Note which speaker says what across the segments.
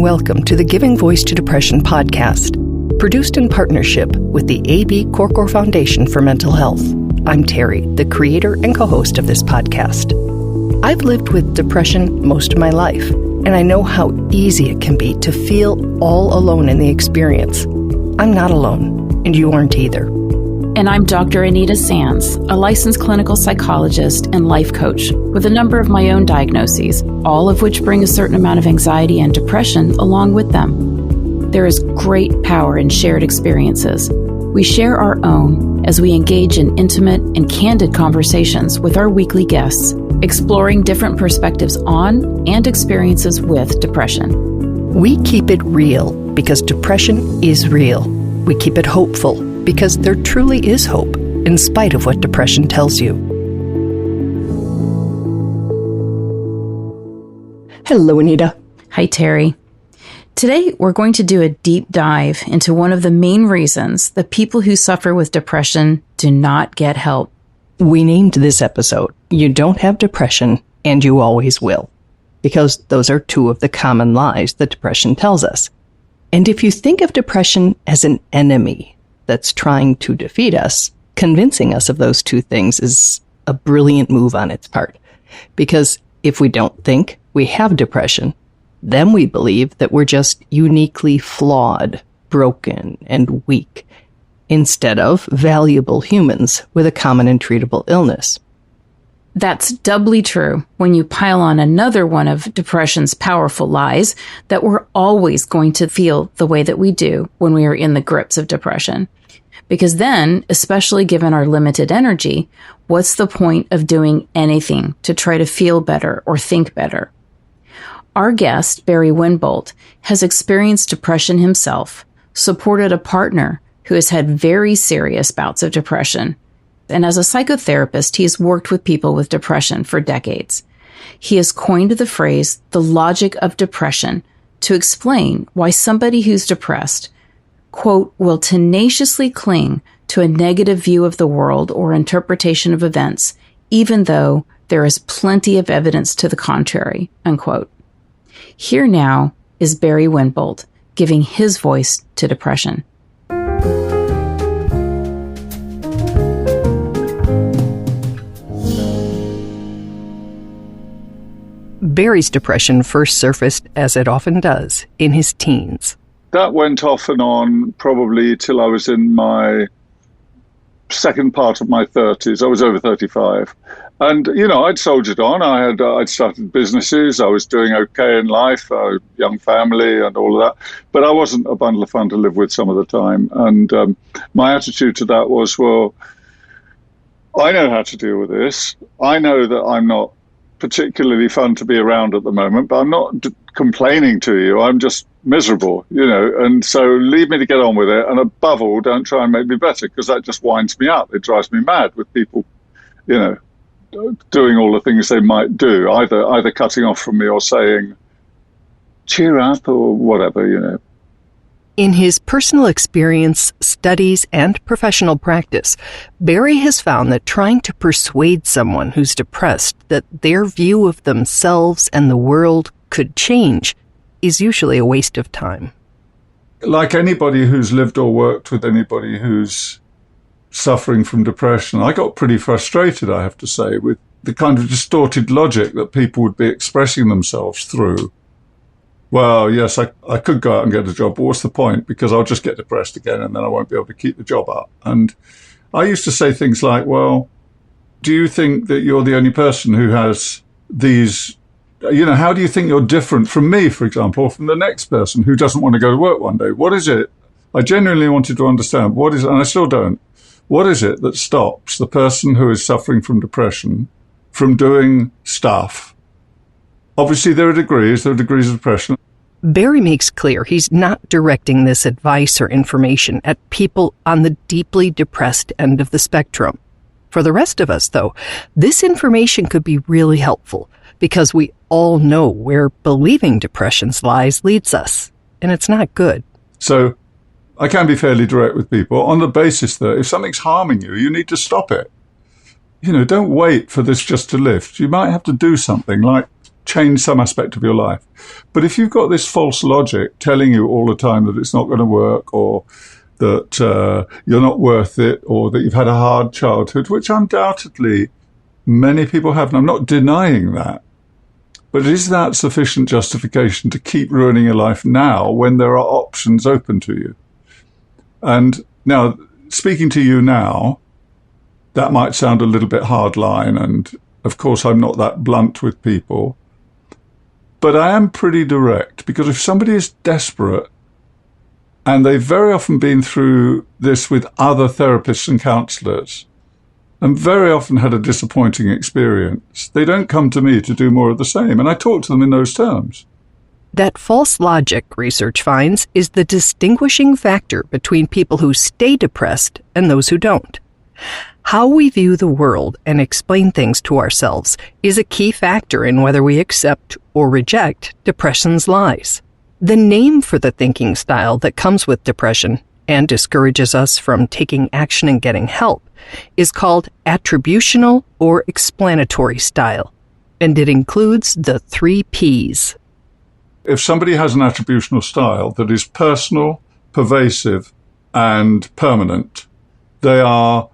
Speaker 1: welcome to the Giving Voice to Depression podcast, produced in partnership with the A.B. Korkor Foundation for Mental Health. I'm Terry, the creator and co-host of this podcast. I've lived with depression most of my life, and I know how easy it can be to feel all alone in the experience. I'm not alone, and you aren't either.
Speaker 2: And I'm Dr. Anita Sands, a licensed clinical psychologist and life coach with a number of my own diagnoses, all of which bring a certain amount of anxiety and depression along with them. There is great power in shared experiences. We share our own as we engage in intimate and candid conversations with our weekly guests, exploring different perspectives on and experiences with depression.
Speaker 1: We keep it real because depression is real. We keep it hopeful because there truly is hope, in spite of what depression tells you. Hello, Anita.
Speaker 2: Hi, Terry. Today, we're going to do a deep dive into one of the main reasons that people who suffer with depression do not get help.
Speaker 1: We named this episode, You Don't Have Depression, and You Always Will, because those are two of the common lies that depression tells us. And if you think of depression as an enemy that's trying to defeat us, convincing us of those two things is a brilliant move on its part. Because if we don't think we have depression, then we believe that we're just uniquely flawed, broken, and weak, instead of valuable humans with a common and treatable illness.
Speaker 2: That's doubly true when you pile on another one of depression's powerful lies that we're always going to feel the way that we do when we are in the grips of depression. Because then, especially given our limited energy, what's the point of doing anything to try to feel better or think better? Our guest, Barry Winbolt, has experienced depression himself, supported a partner who has had very serious bouts of depression, and as a psychotherapist, he has worked with people with depression for decades. He has coined the phrase, the logic of depression, to explain why somebody who's depressed, quote, will tenaciously cling to a negative view of the world or interpretation of events, even though there is plenty of evidence to the contrary, unquote. Here now is Barry Winbolt giving his voice to depression.
Speaker 1: Barry's depression first surfaced, as it often does, in his teens.
Speaker 3: That went off and on probably till I was in my second part of my 30s. I was over 35. And, I'd soldiered on. I'd started businesses. I was doing okay in life, young family and all of that. But I wasn't a bundle of fun to live with some of the time. And my attitude to that was, well, I know how to deal with this. I know that I'm not particularly fun to be around at the moment, but I'm not complaining to you. I'm just miserable, and so leave me to get on with it. And above all, don't try and make me better, because that just winds me up. It drives me mad with people, doing all the things they might do, either cutting off from me or saying, cheer up or whatever,
Speaker 1: In his personal experience, studies, and professional practice, Barry has found that trying to persuade someone who's depressed that their view of themselves and the world could change is usually a waste of time.
Speaker 3: Like anybody who's lived or worked with anybody who's suffering from depression, I got pretty frustrated, I have to say, with the kind of distorted logic that people would be expressing themselves through. Well, yes, I could go out and get a job, but what's the point? Because I'll just get depressed again and then I won't be able to keep the job up. And I used to say things like, well, do you think that you're the only person who has these, how do you think you're different from me, for example, or from the next person who doesn't want to go to work one day? What is it? I genuinely wanted to understand what is, and I still don't, what is it that stops the person who is suffering from depression from doing stuff? Obviously, there are degrees of depression.
Speaker 1: Barry makes clear he's not directing this advice or information at people on the deeply depressed end of the spectrum. For the rest of us, though, this information could be really helpful because we all know where believing depression's lies leads us, and it's not good.
Speaker 3: So I can be fairly direct with people on the basis that if something's harming you, you need to stop it. Don't wait for this just to lift. You might have to do something like change some aspect of your life. But if you've got this false logic telling you all the time that it's not going to work, or that you're not worth it, or that you've had a hard childhood, which undoubtedly many people have, and I'm not denying that, but is that sufficient justification to keep ruining your life now when there are options open to you? And now, speaking to you now, that might sound a little bit hardline, and of course I'm not that blunt with people, but I am pretty direct, because if somebody is desperate, and they've very often been through this with other therapists and counsellors, and very often had a disappointing experience, they don't come to me to do more of the same, and I talk to them in those terms.
Speaker 1: That false logic, research finds, is the distinguishing factor between people who stay depressed and those who don't. How we view the world and explain things to ourselves is a key factor in whether we accept or reject depression's lies. The name for the thinking style that comes with depression and discourages us from taking action and getting help is called attributional or explanatory style, and it includes the 3 Ps.
Speaker 3: If somebody has an attributional style that is personal, pervasive, and permanent, they are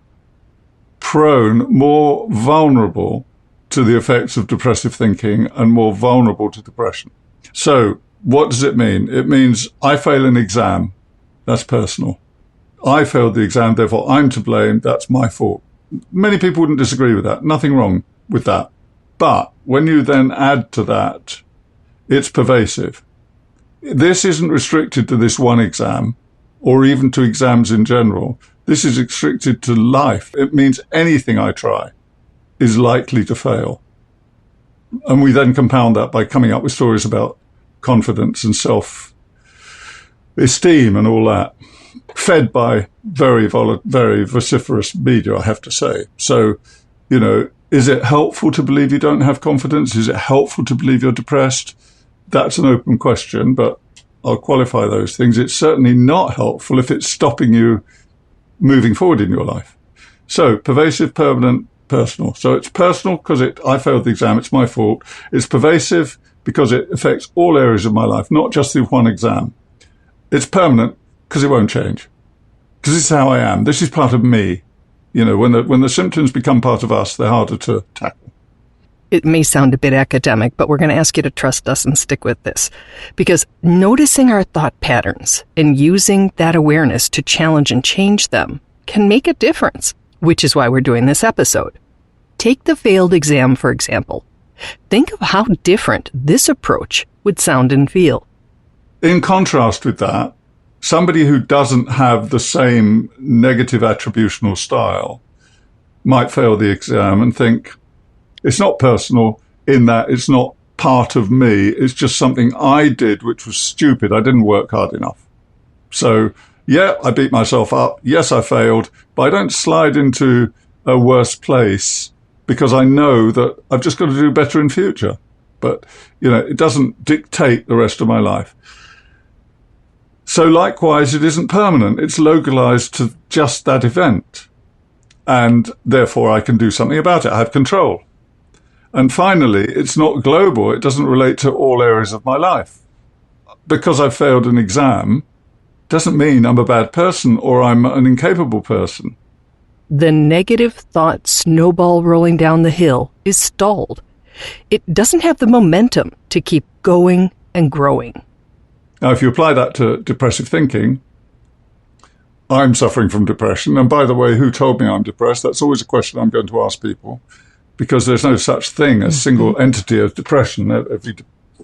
Speaker 3: more vulnerable to the effects of depressive thinking and more vulnerable to depression. So, what does it mean? It means I fail an exam. That's personal. I failed the exam, therefore I'm to blame. That's my fault. Many people wouldn't disagree with that. Nothing wrong with that. But when you then add to that, it's pervasive. This isn't restricted to this one exam or even to exams in general. This is restricted to life. It means anything I try is likely to fail. And we then compound that by coming up with stories about confidence and self-esteem and all that, fed by very vociferous media, I have to say. So, is it helpful to believe you don't have confidence? Is it helpful to believe you're depressed? That's an open question, but I'll qualify those things. It's certainly not helpful if it's stopping you moving forward in your life. So, pervasive, permanent, personal. So it's personal because I failed the exam, it's my fault. It's pervasive because it affects all areas of my life, not just through one exam. It's permanent because it won't change. Because this is how I am. This is part of me. When the symptoms become part of us, they're harder to tackle.
Speaker 1: It may sound a bit academic, but we're going to ask you to trust us and stick with this. Because noticing our thought patterns and using that awareness to challenge and change them can make a difference, which is why we're doing this episode. Take the failed exam, for example. Think of how different this approach would sound and feel.
Speaker 3: In contrast with that, somebody who doesn't have the same negative attributional style might fail the exam and think, it's not personal in that it's not part of me. It's just something I did, which was stupid. I didn't work hard enough. So, yeah, I beat myself up. Yes, I failed, but I don't slide into a worse place because I know that I've just got to do better in future. But, it doesn't dictate the rest of my life. So likewise, it isn't permanent. It's localized to just that event. And therefore, I can do something about it. I have control. And finally, it's not global. It doesn't relate to all areas of my life. Because I failed an exam doesn't mean I'm a bad person or I'm an incapable person.
Speaker 1: The negative thought snowball rolling down the hill is stalled. It doesn't have the momentum to keep going and growing.
Speaker 3: Now, if you apply that to depressive thinking, I'm suffering from depression. And by the way, who told me I'm depressed? That's always a question I'm going to ask people. Because there's no such thing as single entity of depression. Every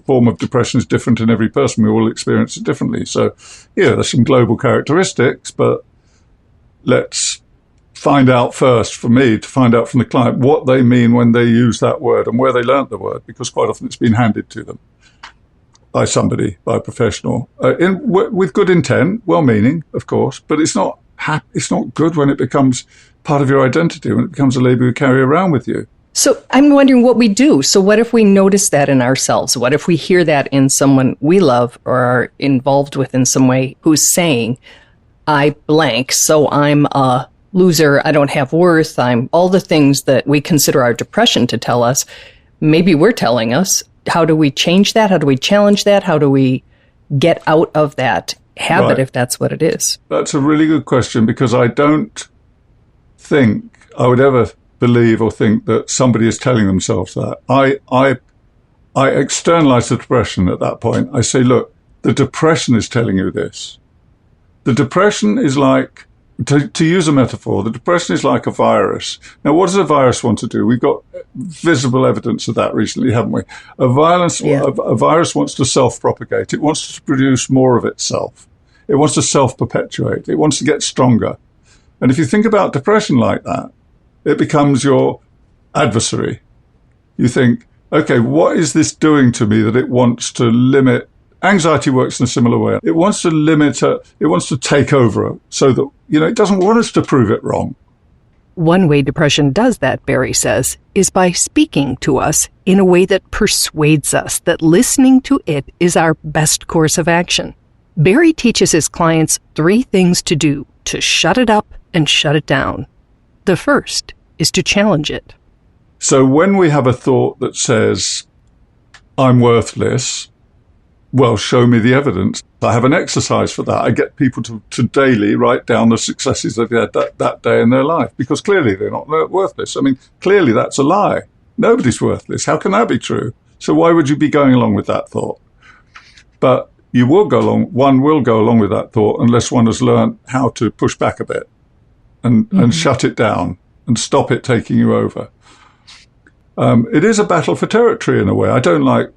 Speaker 3: form of depression is different in every person. We all experience it differently. So, there's some global characteristics, but let's find out first, for me, to find out from the client what they mean when they use that word and where they learnt the word, because quite often it's been handed to them by somebody, by a professional, with good intent, well-meaning, of course, but it's not good when it becomes part of your identity, when it becomes a label you carry around with you.
Speaker 1: So I'm wondering what we do. So what if we notice that in ourselves? What if we hear that in someone we love or are involved with in some way who's saying, I blank, so I'm a loser, I don't have worth, I'm all the things that we consider our depression to tell us. Maybe we're telling us, how do we change that? How do we challenge that? How do we get out of that habit,
Speaker 3: Right.
Speaker 1: if that's what it is?
Speaker 3: That's a really good question, because I don't think I would ever believe or think that somebody is telling themselves that. I externalize the depression at that point. I say, look, the depression is telling you this. The depression is like, to use a metaphor, the depression is like a virus. Now, what does a virus want to do? We've got visible evidence of that recently, haven't we? A virus wants to self-propagate. It wants to produce more of itself. It wants to self-perpetuate. It wants to get stronger. And if you think about depression like that, it becomes your adversary. You think, okay, what is this doing to me that it wants to limit? Anxiety works in a similar way. It wants to limit, it wants to take over so that, it doesn't want us to prove it wrong.
Speaker 1: One way depression does that, Barry says, is by speaking to us in a way that persuades us that listening to it is our best course of action. Barry teaches his clients 3 things to do to shut it up and shut it down. The first is to challenge it.
Speaker 3: So when we have a thought that says, I'm worthless, well, show me the evidence. I have an exercise for that. I get people to daily write down the successes they've had that day in their life, because clearly they're not worthless. I mean, clearly that's a lie. Nobody's worthless. How can that be true? So why would you be going along with that thought? But one will go along with that thought unless one has learned how to push back a bit and shut it down and stop it taking you over. It is a battle for territory in a way. I don't like,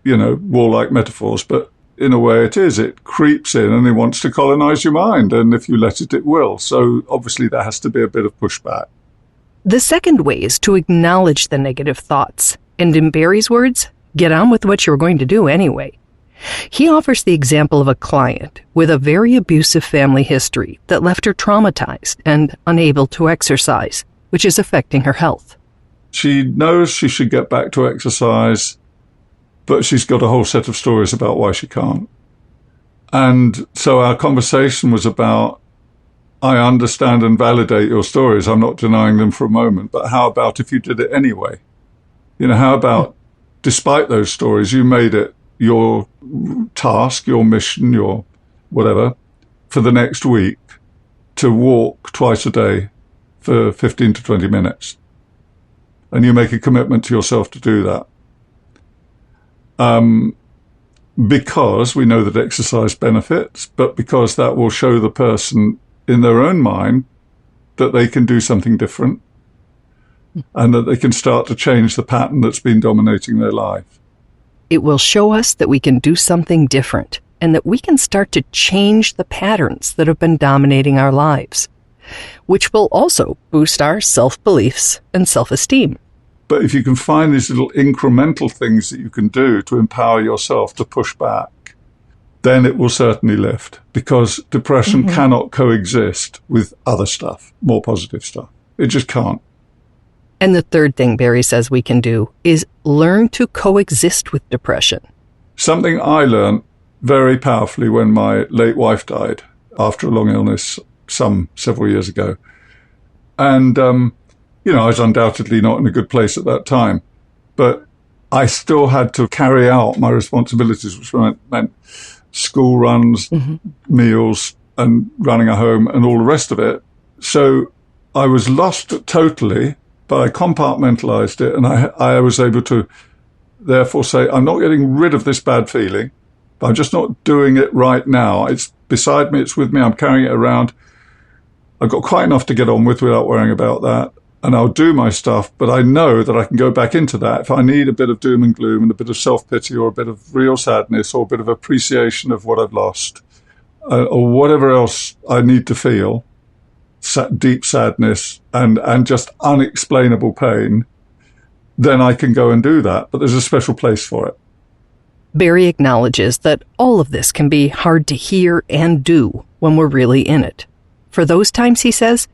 Speaker 3: warlike metaphors, but in a way it is. It creeps in and it wants to colonize your mind. And if you let it, it will. So obviously there has to be a bit of pushback.
Speaker 1: The second way is to acknowledge the negative thoughts. And in Barry's words, get on with what you're going to do anyway. He offers the example of a client with a very abusive family history that left her traumatized and unable to exercise, which is affecting her health.
Speaker 3: She knows she should get back to exercise, but she's got a whole set of stories about why she can't. And so our conversation was about, I understand and validate your stories. I'm not denying them for a moment, but how about if you did it anyway? How about, despite those stories, you made it your task, your mission, your whatever, for the next week to walk twice a day for 15 to 20 minutes. And you make a commitment to yourself to do that. Because we know that exercise benefits, but because that will show the person in their own mind that they can do something different and that they can start to change the pattern that's been dominating their life.
Speaker 1: It will show us that we can do something different and that we can start to change the patterns that have been dominating our lives, which will also boost our self-beliefs and self-esteem.
Speaker 3: But if you can find these little incremental things that you can do to empower yourself to push back, then it will certainly lift, because depression cannot coexist with other stuff, more positive stuff. It just can't.
Speaker 1: And the third thing Barry says we can do is learn to coexist with depression. Something
Speaker 3: I learned very powerfully when my late wife died after a long illness several years ago. And, I was undoubtedly not in a good place at that time, but I still had to carry out my responsibilities, which meant school runs, meals, and running a home and all the rest of it. So I was lost totally, but I compartmentalized it, and I was able to therefore say, I'm not getting rid of this bad feeling, but I'm just not doing it right now. It's beside me, it's with me, I'm carrying it around. I've got quite enough to get on with without worrying about that. And I'll do my stuff, but I know that I can go back into that if I need a bit of doom and gloom and a bit of self-pity or a bit of real sadness or a bit of appreciation of what I've lost or whatever else I need to feel, deep sadness and just unexplainable pain, then I can go and do that. But there's a special place for it.
Speaker 1: Barry acknowledges that all of this can be hard to hear and do when we're really in it. For those times, he says,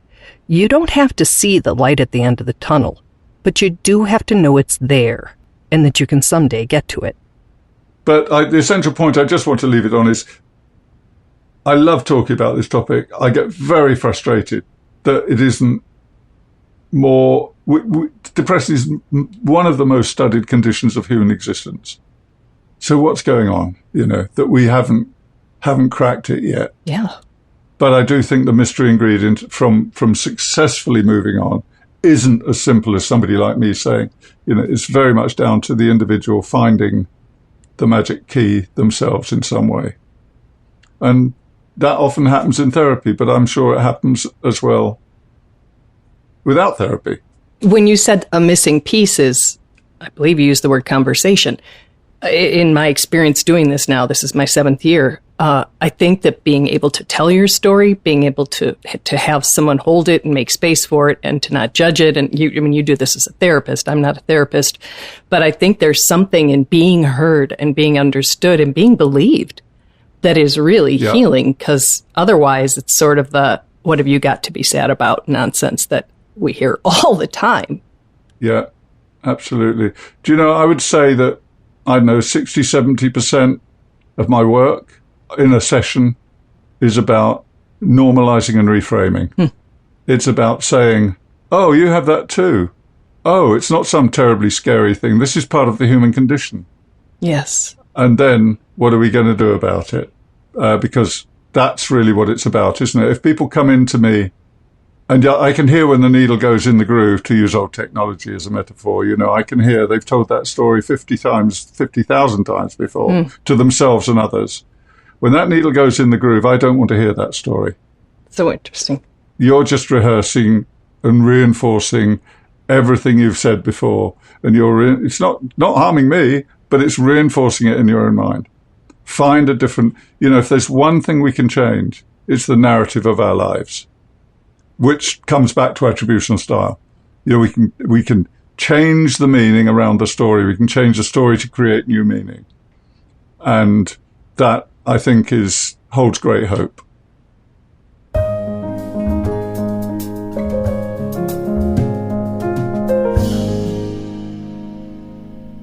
Speaker 1: you don't have to see the light at the end of the tunnel, but you do have to know it's there and that you can someday get to it.
Speaker 3: But the essential point I just want to leave it on is I love talking about this topic. I get very frustrated that it isn't more. Depression is one of the most studied conditions of human existence. So what's going on? That we haven't cracked it yet.
Speaker 1: Yeah.
Speaker 3: But I do think the mystery ingredient from successfully moving on isn't as simple as somebody like me saying. It's very much down to the individual finding the magic key themselves in some way. And that often happens in therapy, but I'm sure it happens as well without therapy.
Speaker 1: When you said a missing piece is, I believe you used the word conversation. In my experience doing this now, this is my 7th year, I think that being able to tell your story, being able to have someone hold it and make space for it and to not judge it. And you do this as a therapist. I'm not a therapist, but I think there's something in being heard and being understood and being believed that is really healing, because otherwise it's sort of the, what have you got to be sad about nonsense that we hear all the time.
Speaker 3: Yeah, absolutely. Do you know, I would say that, 60, 70% of my work in a session is about normalizing and reframing. It's about saying, oh, you have that too. Oh, it's not some terribly scary thing. This is part of the human condition.
Speaker 1: Yes.
Speaker 3: And then what are we going to do about it? Because that's really what it's about, isn't it? If people come into me, and I can hear when the needle goes in the groove, to use old technology as a metaphor, I can hear they've told that story 50,000 times before to themselves and others. When that needle goes in the groove, I don't want to hear that story.
Speaker 1: So interesting.
Speaker 3: You're just rehearsing and reinforcing everything you've said before. And it's not harming me, but it's reinforcing it in your own mind. Find a different, if there's one thing we can change, it's the narrative of our lives, which comes back to attributional style. We can change the meaning around the story. We can change the story to create new meaning. And that, I think, holds great hope.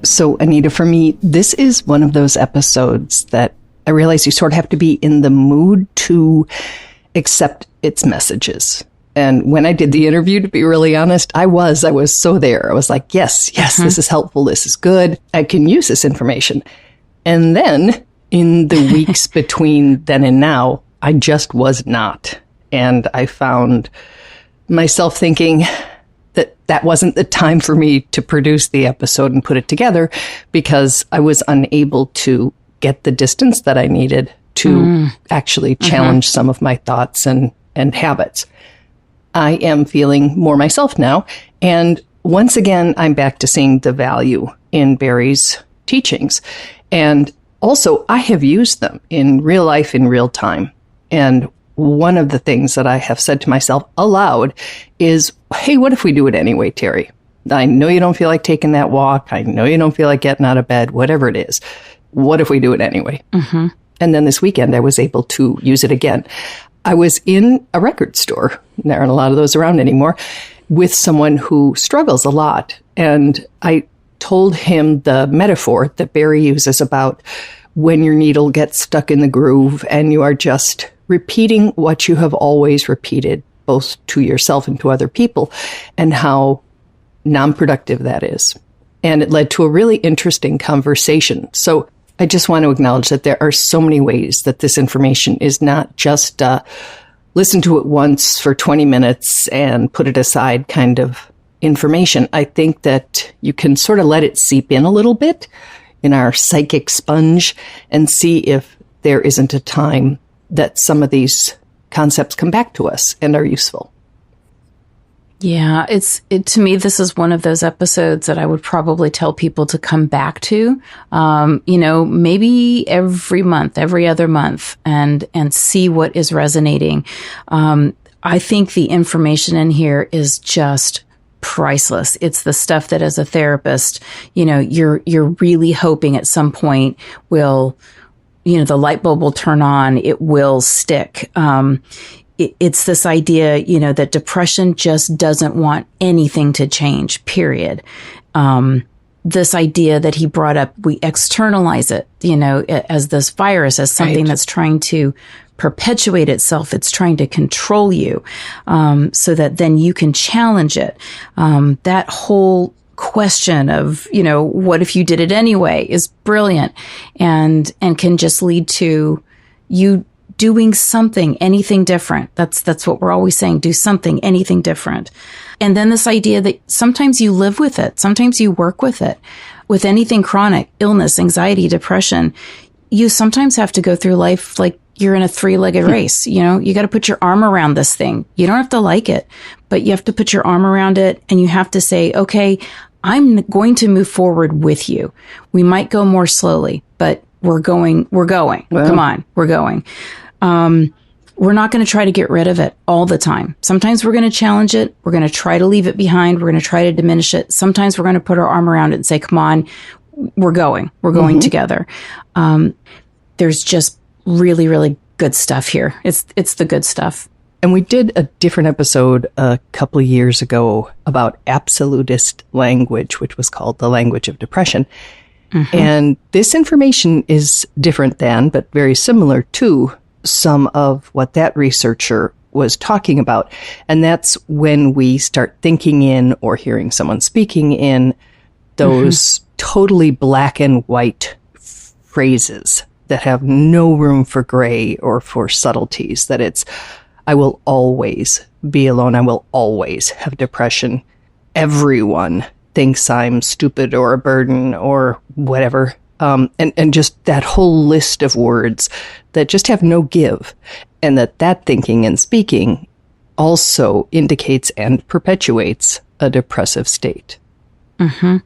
Speaker 1: So, Anita, for me, this is one of those episodes that I realize you sort of have to be in the mood to accept its messages. And when I did the interview, to be really honest, I was so there. I was like, yes, this is helpful. This is good. I can use this information. And then in the weeks between then and now, I just was not. And I found myself thinking that wasn't the time for me to produce the episode and put it together, because I was unable to get the distance that I needed to actually challenge some of my thoughts and habits. I am feeling more myself now. And once again, I'm back to seeing the value in Barry's teachings. And also, I have used them in real life, in real time. And one of the things that I have said to myself aloud is, hey, what if we do it anyway, Terry? I know you don't feel like taking that walk. I know you don't feel like getting out of bed, whatever it is. What if we do it anyway? Mm-hmm. And then this weekend, I was able to use it again. I was in a record store, there aren't a lot of those around anymore, with someone who struggles a lot. And I told him the metaphor that Barry uses about when your needle gets stuck in the groove and you are just repeating what you have always repeated, both to yourself and to other people, and how non-productive that is. And it led to a really interesting conversation. So I just want to acknowledge that there are so many ways that this information is not just listen to it once for 20 minutes and put it aside kind of information. I think that you can sort of let it seep in a little bit in our psychic sponge and see if there isn't a time that some of these concepts come back to us and are useful.
Speaker 2: Yeah, to me, this is one of those episodes that I would probably tell people to come back to, maybe every month, every other month, and see what is resonating. I think the information in here is just priceless. It's the stuff that as a therapist, you're really hoping at some point will, the light bulb will turn on, it will stick. It's this idea, that depression just doesn't want anything to change, period. this idea that he brought up, we externalize it, as this virus, as something that's trying to perpetuate itself. It's trying to control you, so that then you can challenge it. That whole question of, what if you did it anyway is brilliant and can just lead to you doing something, anything different. That's what we're always saying. Do something, anything different. And then this idea that sometimes you live with it. Sometimes you work with it. With anything chronic, illness, anxiety, depression, you sometimes have to go through life like you're in a 3-legged race. You got to put your arm around this thing. You don't have to like it, but you have to put your arm around it and you have to say, okay, I'm going to move forward with you. We might go more slowly, but we're going. Well, come on, we're going. We're not going to try to get rid of it all the time. Sometimes we're going to challenge it. We're going to try to leave it behind. We're going to try to diminish it. Sometimes we're going to put our arm around it and say, come on, we're going together. There's just really, really good stuff here. It's the good stuff.
Speaker 1: And we did a different episode a couple of years ago about absolutist language, which was called The Language of Depression. Mm-hmm. And this information is different than, but very similar to, some of what that researcher was talking about. And that's when we start thinking in or hearing someone speaking in those totally black and white phrases that have no room for gray or for subtleties, that it's, I will always be alone. I will always have depression. Everyone thinks I'm stupid or a burden or whatever. And just that whole list of words that just have no give, and that thinking and speaking also indicates and perpetuates a depressive state.
Speaker 2: Mm-hmm.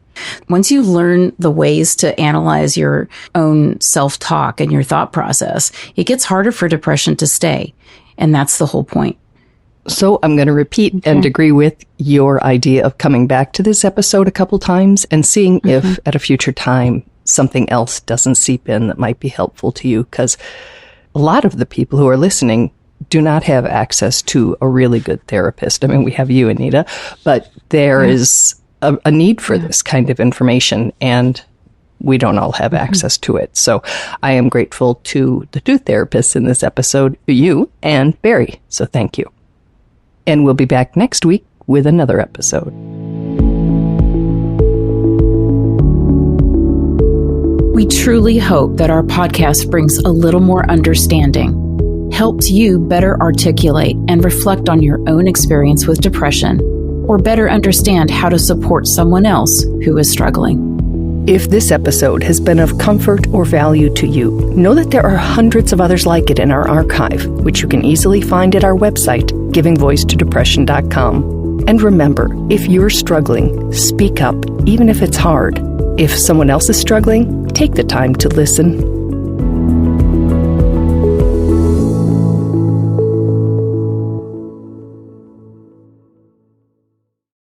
Speaker 2: Once you learn the ways to analyze your own self-talk and your thought process, it gets harder for depression to stay. And that's the whole point.
Speaker 1: So I'm going to repeat and agree with your idea of coming back to this episode a couple times and seeing if at a future time something else doesn't seep in that might be helpful to you, because a lot of the people who are listening do not have access to a really good therapist. I mean, we have you, Anita, but there is a need for this kind of information, and we don't all have access to it. So I am grateful to the two therapists in this episode, you and Barry. So thank you. And we'll be back next week with another episode.
Speaker 2: We truly hope that our podcast brings a little more understanding, helps you better articulate and reflect on your own experience with depression, or better understand how to support someone else who is struggling.
Speaker 1: If this episode has been of comfort or value to you, know that there are hundreds of others like it in our archive, which you can easily find at our website, givingvoicetodepression.com. And remember, if you're struggling, speak up, even if it's hard. If someone else is struggling, take the time to listen.